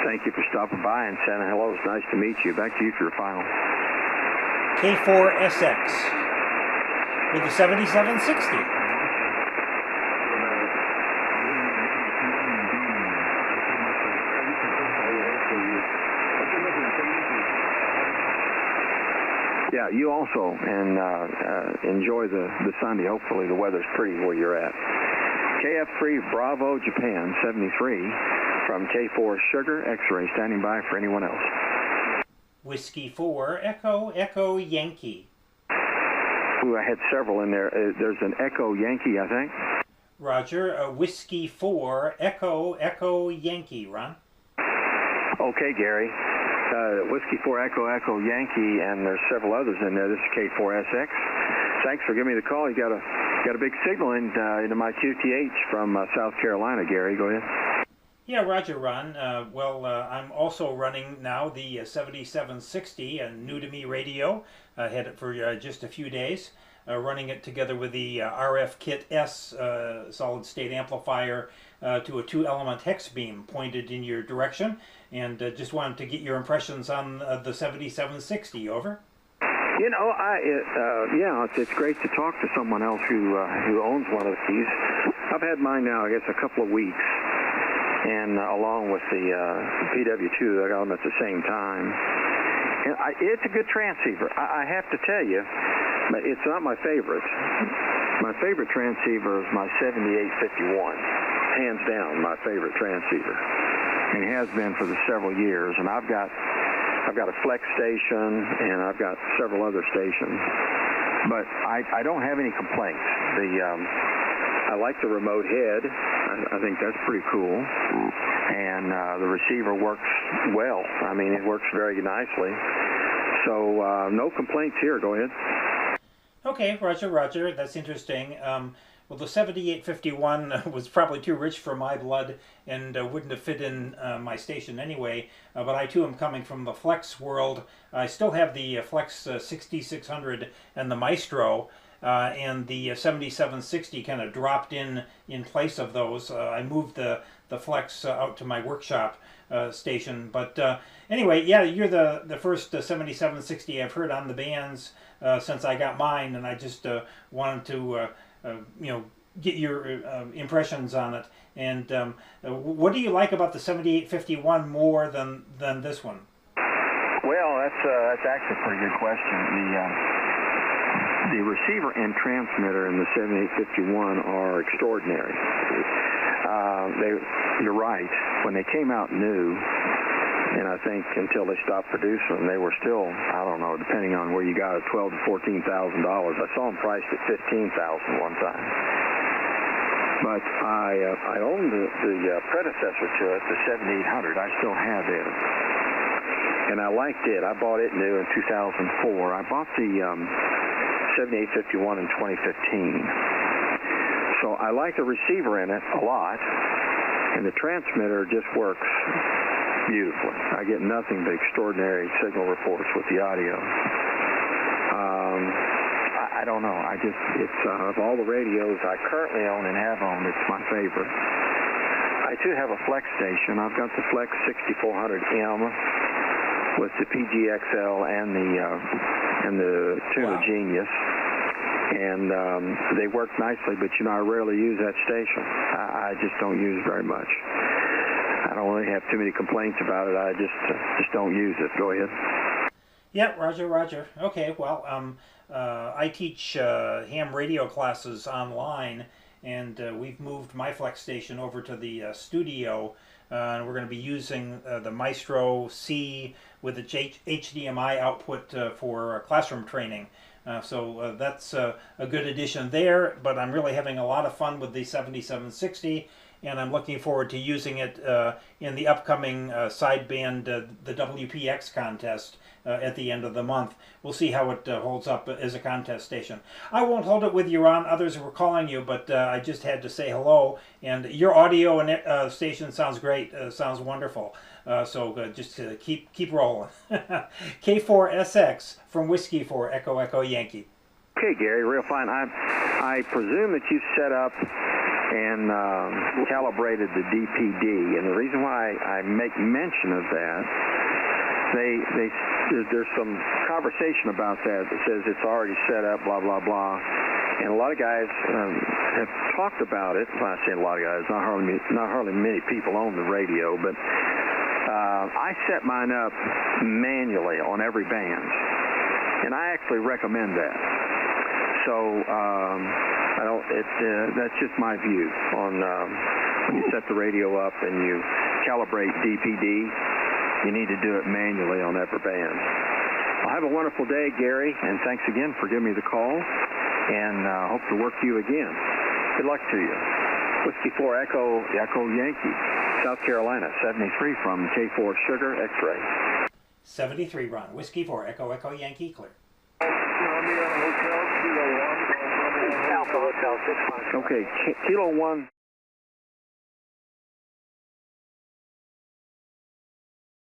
Thank you for stopping by and saying hello. It's nice to meet you. Back to you for your final. K4SX with the 7760. Yeah, you also, and enjoy the Sunday. Hopefully the weather's pretty where you're at. KF3 Bravo Japan 73 from K4 Sugar X-Ray, standing by for anyone else. Whiskey 4 Echo Echo Yankee. Ooh, I had several in there. There's an Echo Yankee, I think. Roger. Whiskey 4 Echo Echo Yankee. Ron. Okay, Gary. Whiskey 4 Echo Echo Yankee, and there's several others in there. This is K4SX. Thanks for giving me the call. You got a big signal into my QTH from South Carolina, Gary. Go ahead. Yeah, Roger, Ron. I'm also running now the 7760, a new-to-me radio. I had it for just a few days, running it together with the RF Kit S solid-state amplifier to a 2-element hex beam pointed in your direction, and just wanted to get your impressions on the 7760. Over. You know, yeah, it's great to talk to someone else who owns one of these. I've had mine now, I guess, a couple of weeks. And along with the PW2, I got them at the same time. And it's a good transceiver. I have to tell you, but it's not my favorite. My favorite transceiver is my 7851. Hands down, my favorite transceiver. And it has been for the several years. And I've got a flex station, and I've got several other stations. But I don't have any complaints. I like the remote head. I think that's pretty cool. And the receiver works well. I mean, it works very nicely. So no complaints here. Go ahead. Okay, Roger. That's interesting. Well, the 7851 was probably too rich for my blood and wouldn't have fit in my station anyway. But I, too, am coming from the Flex world. I still have the Flex 6600 and the Maestro. And the 7760 kind of dropped in place of those. I moved the Flex out to my workshop station. But anyway, yeah, you're the first 7760 I've heard on the bands since I got mine, and I just wanted to get your impressions on it. And what do you like about the 7851 more than this one? Well, that's actually a pretty good question. The receiver and transmitter in the 7851 are extraordinary. You're right. When they came out new, and I think until they stopped producing them, they were still, I don't know, depending on where you got it, $12,000 to $14,000. I saw them priced at $15,000 one time. But I owned the predecessor to it, the 7800. I still have it. And I liked it. I bought it new in 2004. I bought the 7851 in 2015. So I like the receiver in it a lot, and the transmitter just works beautifully. I get nothing but extraordinary signal reports with the audio. I don't know. It's of all the radios I currently own and have owned, it's my favorite. I too have a Flex station. I've got the Flex 6400M with the PGXL and the Tuner Genius, and they work nicely. But I rarely use that station. I just don't use it very much. I don't really have too many complaints about it. I just don't use it. Go ahead. Yeah, Roger. Okay, well, I teach ham radio classes online, and we've moved my Flex station over to the studio. And we're going to be using the Maestro C with its HDMI output for classroom training. So that's a good addition there, but I'm really having a lot of fun with the 7760, and I'm looking forward to using it in the upcoming sideband, the WPX contest at the end of the month. We'll see how it holds up as a contest station. I won't hold it with you, Ron. Others were calling you, but I just had to say hello. And your audio and station sounds great. Sounds wonderful. So just keep rolling. K4SX from Whiskey 4 Echo Echo Yankee. Okay, Gary, real fine. I presume that you set up and calibrated the DPD. And the reason why I make mention of that, there's some conversation about that says it's already set up, blah, blah, blah. And a lot of guys have talked about it. Well, I say a lot of guys, not hardly many people own the radio, but I set mine up manually on every band, and I actually recommend that. So that's just my view on when you set the radio up and you calibrate DPD, you need to do it manually on every band. Well, have a wonderful day, Gary, and thanks again for giving me the call, and hope to work with you again. Good luck to you. Whiskey 4 Echo Yankee, South Carolina, 73 from K4 Sugar X-Ray. 73, Ron. Whiskey 4 Echo Yankee, clear. Okay, Kilo 1.